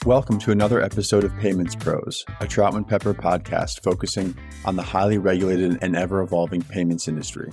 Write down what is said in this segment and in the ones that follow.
Welcome to another episode of Payments Pros, a Troutman Pepper podcast focusing on the highly regulated and ever-evolving payments industry.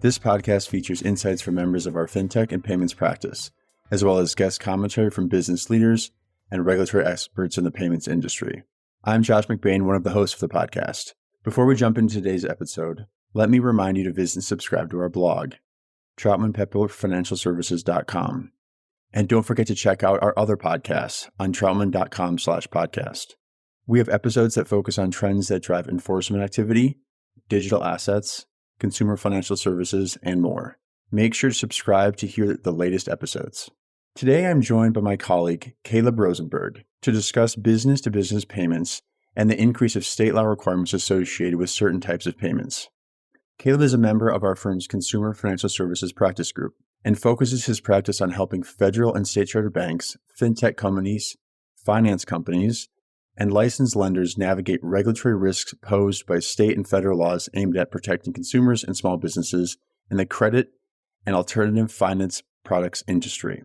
This podcast features insights from members of our fintech and payments practice, as well as guest commentary from business leaders and regulatory experts in the payments industry. I'm Josh McBeain, one of the hosts of the podcast. Before we jump into today's episode, let me remind you to visit and subscribe to our blog, troutmanpepperfinancialservices.com. And don't forget to check out our other podcasts on troutman.com/podcast. We have episodes that focus on trends that drive enforcement activity, digital assets, consumer financial services, and more. Make sure to subscribe to hear the latest episodes. Today, I'm joined by my colleague, Caleb Rosenberg, to discuss business-to-business payments and the increase of state law requirements associated with certain types of payments. Caleb is a member of our firm's Consumer Financial Services Practice Group and focuses his practice on helping federal and state-chartered banks, fintech companies, finance companies, and licensed lenders navigate regulatory risks posed by state and federal laws aimed at protecting consumers and small businesses in the credit and alternative finance products industry.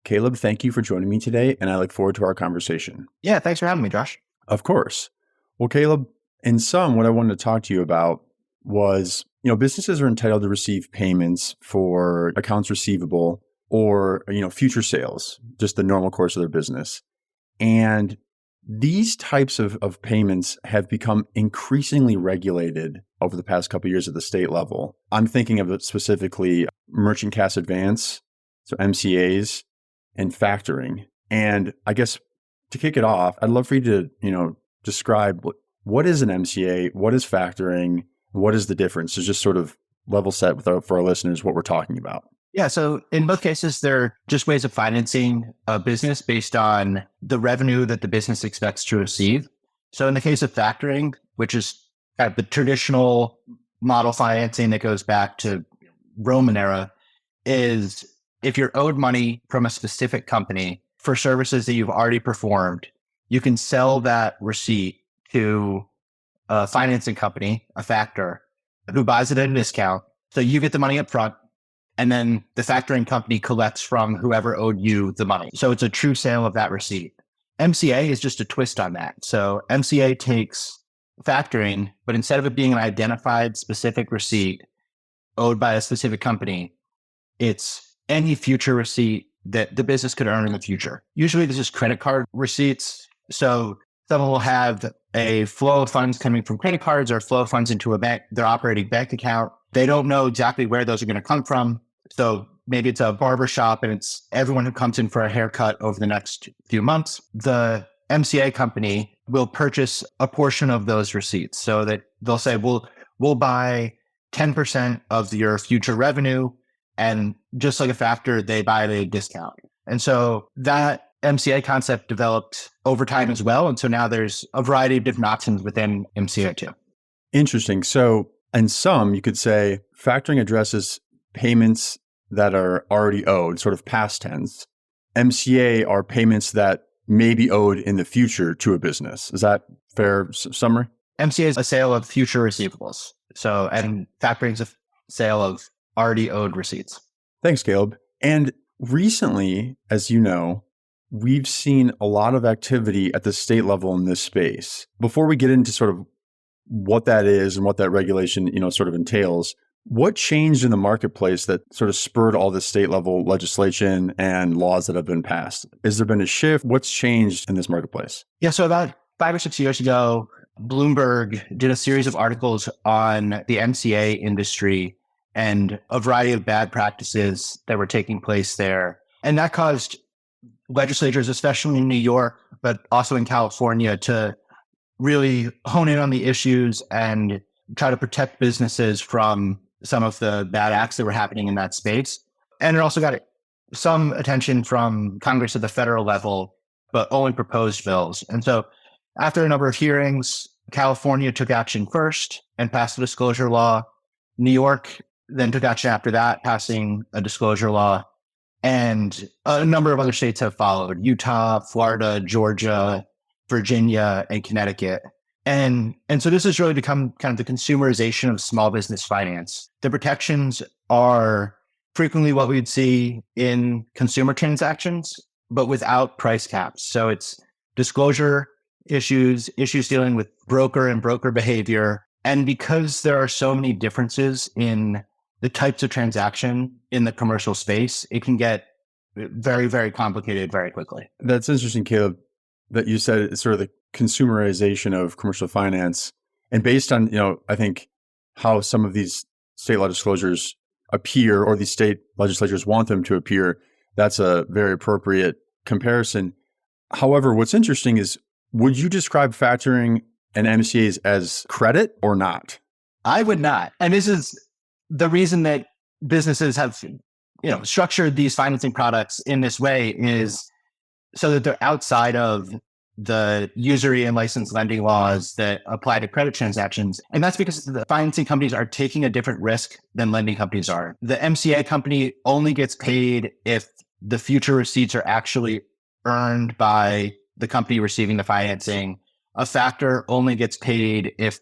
Caleb, thank you for joining me today, and I look forward to our conversation. Yeah, thanks for having me, Josh. Of course. Well, Caleb, in sum, what I wanted to talk to you about was, businesses are entitled to receive payments for accounts receivable or, future sales, just the normal course of their business. And these types of payments have become increasingly regulated over the past couple of years at the state level. I'm thinking of it specifically merchant cash advance, so MCAs, and factoring. And I guess to kick it off, I'd love for you to, describe what is an MCA, what is factoring, what is the difference? So just sort of level set for our listeners what we're talking about. Yeah, so in both cases, they're just ways of financing a business based on the revenue that the business expects to receive. So in the case of factoring, which is kind of the traditional model financing that goes back to Roman era, is if you're owed money from a specific company for services that you've already performed, you can sell that receipt to a financing company, a factor, who buys it at a discount. So you get the money up front, and then the factoring company collects from whoever owed you the money. So it's a true sale of that receipt. MCA is just a twist on that. So MCA takes factoring, but instead of it being an identified specific receipt owed by a specific company, it's any future receipt that the business could earn in the future. Usually this is credit card receipts. So someone will have a flow of funds coming from credit cards or flow of funds into their operating bank account. They don't know exactly where those are going to come from. So maybe it's a barber shop and it's everyone who comes in for a haircut over the next few months. The MCA company will purchase a portion of those receipts so that they'll say, we'll buy 10% of your future revenue. And just like a factor, they buy at a discount. And so that MCA concept developed over time as well. And so now there's a variety of different options within MCA too. Interesting. So in sum, you could say factoring addresses payments that are already owed, sort of past tense. MCA are payments that may be owed in the future to a business. Is that fair summary? MCA is a sale of future receivables. So, and factoring is a sale of already owed receipts. Thanks, Caleb. And recently, as you know, we've seen a lot of activity at the state level in this space. Before we get into sort of what that is and what that regulation, sort of entails, what changed in the marketplace that sort of spurred all this state level legislation and laws that have been passed? Has there been a shift? What's changed in this marketplace? Yeah, so about 5 or 6 years ago, Bloomberg did a series of articles on the MCA industry and a variety of bad practices that were taking place there. And that caused legislatures, especially in New York, but also in California, to really hone in on the issues and try to protect businesses from some of the bad acts that were happening in that space. And it also got some attention from Congress at the federal level, but only proposed bills. And so after a number of hearings, California took action first and passed a disclosure law. New York then took action after that, passing a disclosure law. And a number of other states have followed: Utah, Florida, Georgia, Virginia, and Connecticut. And so this has really become kind of the consumerization of small business finance. The protections are frequently what we'd see in consumer transactions, but without price caps. So it's disclosure issues dealing with broker and broker behavior. And because there are so many differences in the types of transaction in the commercial space, it can get very, very complicated very quickly. That's interesting, Caleb, that you said it's sort of the consumerization of commercial finance. And based on, I think how some of these state law disclosures appear, or these state legislatures want them to appear, that's a very appropriate comparison. However, what's interesting is, would you describe factoring and MCAs as credit or not? I would not. And this is the reason that businesses have, structured these financing products in this way, is so that they're outside of the usury and license lending laws that apply to credit transactions. And that's because the financing companies are taking a different risk than lending companies are. The MCA company only gets paid if the future receipts are actually earned by the company receiving the financing. A factor only gets paid if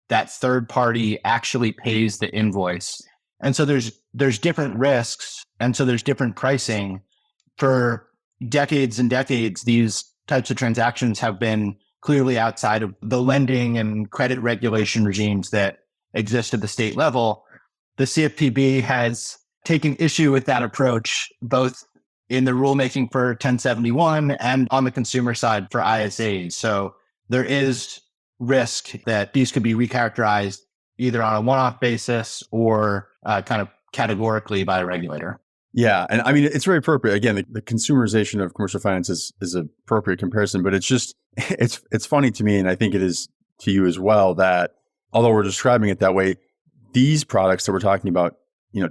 that third party actually pays the invoice. And so there's different risks. And so there's different pricing. For decades and decades, these types of transactions have been clearly outside of the lending and credit regulation regimes that exist at the state level. The CFPB has taken issue with that approach, both in the rulemaking for 1071 and on the consumer side for ISAs. So there is risk that these could be recharacterized either on a one-off basis or kind of categorically by a regulator. Yeah. And I mean, it's very appropriate. Again, the consumerization of commercial finance is an appropriate comparison, but it's funny to me, and I think it is to you as well, that although we're describing it that way, these products that we're talking about,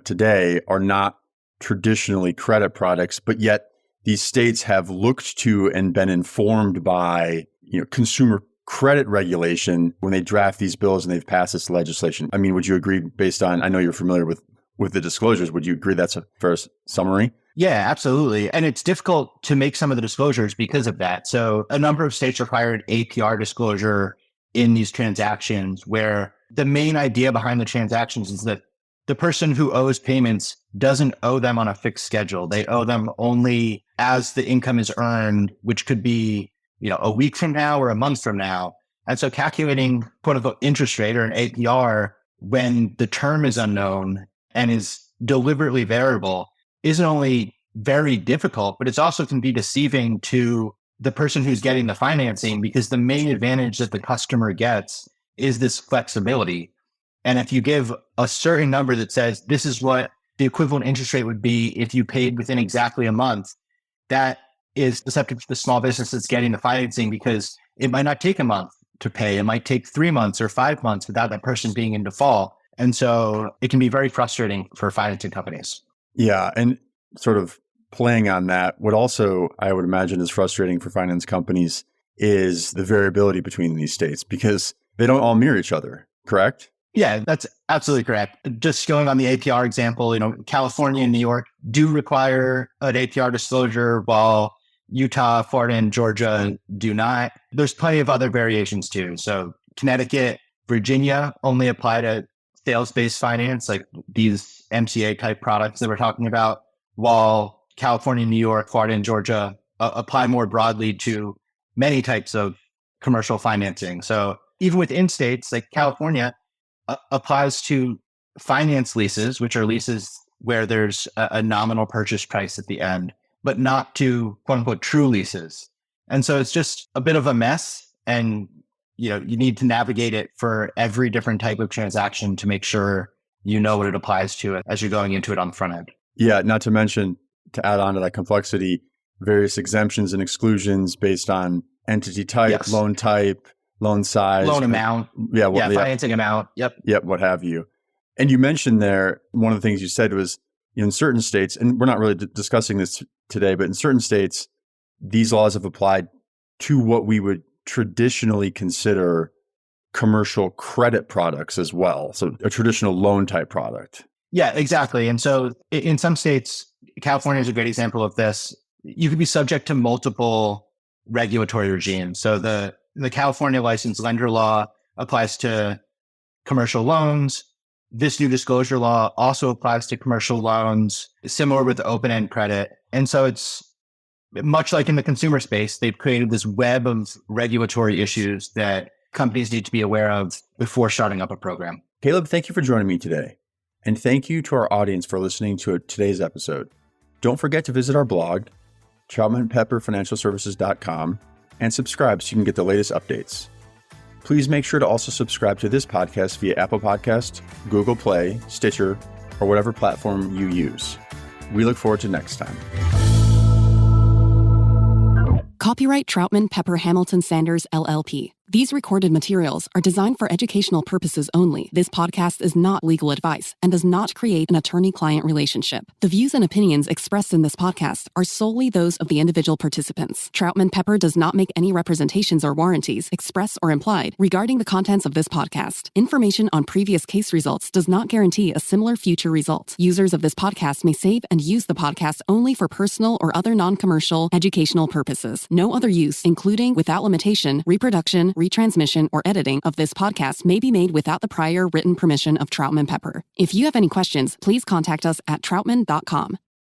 today are not traditionally credit products, but yet these states have looked to and been informed by, consumer credit regulation when they draft these bills and they've passed this legislation. I mean, would you agree, based on, I know you're familiar with the disclosures, would you agree that's a fair summary? Yeah, absolutely. And it's difficult to make some of the disclosures because of that. So a number of states required APR disclosure in these transactions, where the main idea behind the transactions is that the person who owes payments doesn't owe them on a fixed schedule. They owe them only as the income is earned, which could be, a week from now or a month from now. And so calculating quote unquote interest rate, or an APR, when the term is unknown and is deliberately variable, isn't only very difficult, but it's also can be deceiving to the person who's getting the financing, because the main advantage that the customer gets is this flexibility. And if you give a certain number that says this is what the equivalent interest rate would be if you paid within exactly a month, that is deceptive to the small business that's getting the financing, because it might not take a month to pay. It might take 3 months or 5 months without that person being in default. And so it can be very frustrating for financing companies. Yeah. And sort of playing on that, what also I would imagine is frustrating for finance companies is the variability between these states, because they don't all mirror each other, correct? Yeah, that's absolutely correct. Just going on the APR example, California and New York do require an APR disclosure, while Utah, Florida, and Georgia do not. There's plenty of other variations too. So Connecticut, Virginia only apply to sales-based finance, like these MCA type products that we're talking about, while California, New York, Florida, and Georgia apply more broadly to many types of commercial financing. So even within states, like California applies to finance leases, which are leases where there's a nominal purchase price at the end, but not to quote unquote true leases. And so it's just a bit of a mess, and you need to navigate it for every different type of transaction to make sure you know what it applies to as you're going into it on the front end. Yeah, not to mention, to add on to that complexity, various exemptions and exclusions based on entity type, Yes. loan type, loan size, Loan amount. Financing amount. Yep, what have you. And you mentioned there, one of the things you said was, in certain states, and we're not really discussing this today, but in certain states, these laws have applied to what we would traditionally consider commercial credit products as well. So a traditional loan type product. Yeah, exactly. And so in some states, California is a great example of this. You could be subject to multiple regulatory regimes. So the California licensed lender law applies to commercial loans, this new disclosure law also applies to commercial loans, similar with open-end credit. And so it's much like in the consumer space, they've created this web of regulatory issues that companies need to be aware of before starting up a program. Caleb, thank you for joining me today. And thank you to our audience for listening to today's episode. Don't forget to visit our blog, troutmanpepperfinancialservices.com, and subscribe so you can get the latest updates. Please make sure to also subscribe to this podcast via Apple Podcast, Google Play, Stitcher, or whatever platform you use. We look forward to next time. Copyright Troutman Pepper Hamilton Sanders, LLP. These recorded materials are designed for educational purposes only. This podcast is not legal advice and does not create an attorney-client relationship. The views and opinions expressed in this podcast are solely those of the individual participants. Troutman Pepper does not make any representations or warranties, express or implied, regarding the contents of this podcast. Information on previous case results does not guarantee a similar future result. Users of this podcast may save and use the podcast only for personal or other non-commercial educational purposes. No other use, including without limitation, reproduction, retransmission, or editing of this podcast may be made without the prior written permission of Troutman Pepper. If you have any questions, please contact us at troutman.com.